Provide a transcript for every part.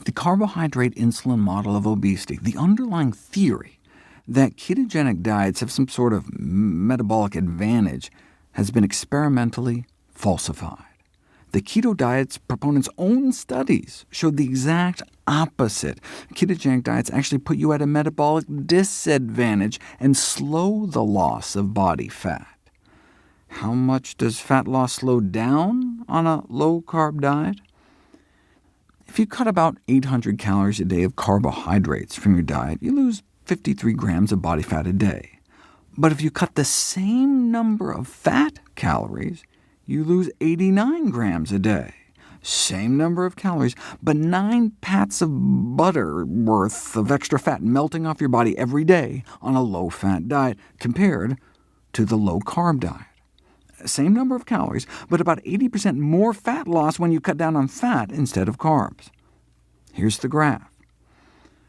The carbohydrate insulin model of obesity, the underlying theory that ketogenic diets have some sort of metabolic advantage, has been experimentally falsified. The keto diet's proponents' own studies showed the exact opposite. Ketogenic diets actually put you at a metabolic disadvantage and slow the loss of body fat. How much does fat loss slow down on a low-carb diet? If you cut about 800 calories a day of carbohydrates from your diet, you lose 53 grams of body fat a day. But if you cut the same number of fat calories, you lose 89 grams a day. Same number of calories, but 9 pats of butter worth of extra fat melting off your body every day on a low-fat diet, compared to the low-carb diet. Same number of calories, but about 80% more fat loss when you cut down on fat instead of carbs. Here's the graph.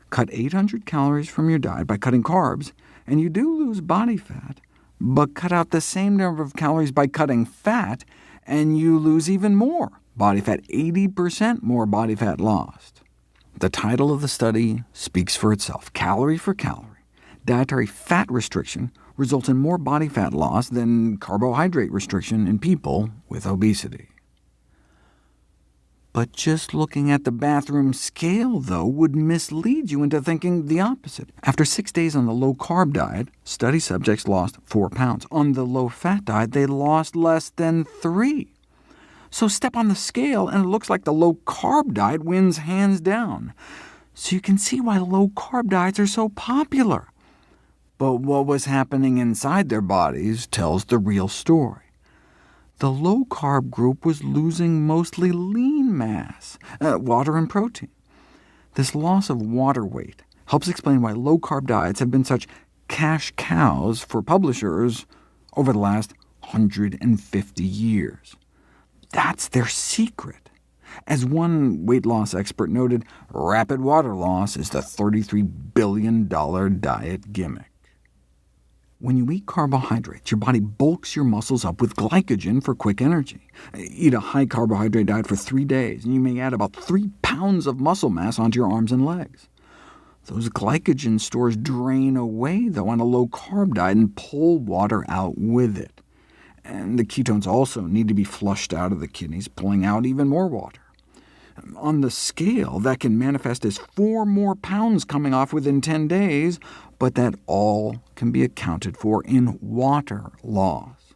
Cut 800 calories from your diet by cutting carbs, and you do lose body fat, but cut out the same number of calories by cutting fat, and you lose even more body fat, 80% more body fat lost. The title of the study speaks for itself. Calorie for calorie, dietary fat restriction results in more body fat loss than carbohydrate restriction in people with obesity. But just looking at the bathroom scale, though, would mislead you into thinking the opposite. After 6 days on the low-carb diet, study subjects lost 4 pounds. On the low-fat diet, they lost less than 3. So step on the scale, and it looks like the low-carb diet wins hands down. So you can see why low-carb diets are so popular. But what was happening inside their bodies tells the real story. The low-carb group was losing mostly lean mass, water and protein. This loss of water weight helps explain why low-carb diets have been such cash cows for publishers over the last 150 years. That's their secret. As one weight loss expert noted, rapid water loss is the $33 billion diet gimmick. When you eat carbohydrates, your body bulks your muscles up with glycogen for quick energy. Eat a high-carbohydrate diet for 3 days, and you may add about 3 pounds of muscle mass onto your arms and legs. Those glycogen stores drain away, though, on a low-carb diet and pull water out with it. And the ketones also need to be flushed out of the kidneys, pulling out even more water. On the scale, that can manifest as 4 more pounds coming off within 10 days, but that all can be accounted for in water loss.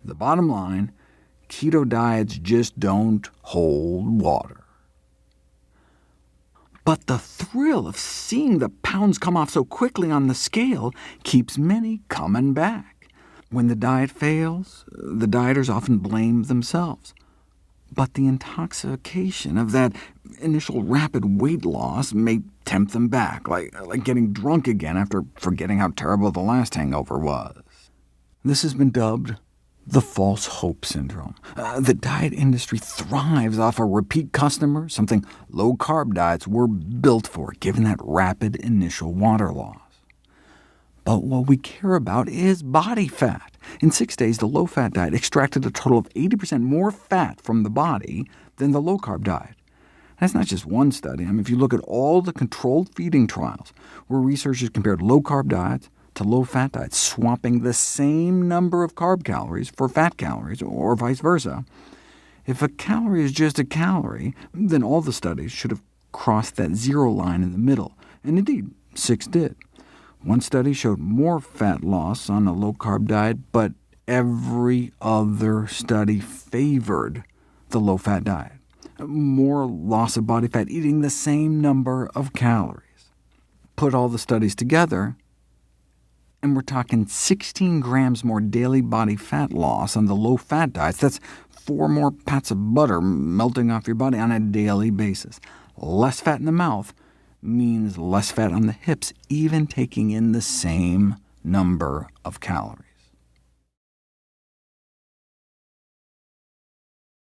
The bottom line, keto diets just don't hold water. But the thrill of seeing the pounds come off so quickly on the scale keeps many coming back. When the diet fails, the dieters often blame themselves. But the intoxication of that initial rapid weight loss may tempt them back, like getting drunk again after forgetting how terrible the last hangover was. This has been dubbed the false hope syndrome. The diet industry thrives off a repeat customer, something low-carb diets were built for, given that rapid initial water loss. But what we care about is body fat. In 6 days, the low-fat diet extracted a total of 80% more fat from the body than the low-carb diet. That's not just one study. If you look at all the controlled feeding trials, where researchers compared low-carb diets to low-fat diets, swapping the same number of carb calories for fat calories, or vice versa, if a calorie is just a calorie, then all the studies should have crossed that zero line in the middle, and indeed, 6 did. One study showed more fat loss on a low-carb diet, but every other study favored the low-fat diet. More loss of body fat eating the same number of calories. Put all the studies together, and we're talking 16 grams more daily body fat loss on the low-fat diets. That's 4 more pats of butter melting off your body on a daily basis. Less fat in the mouth means less fat on the hips, even taking in the same number of calories.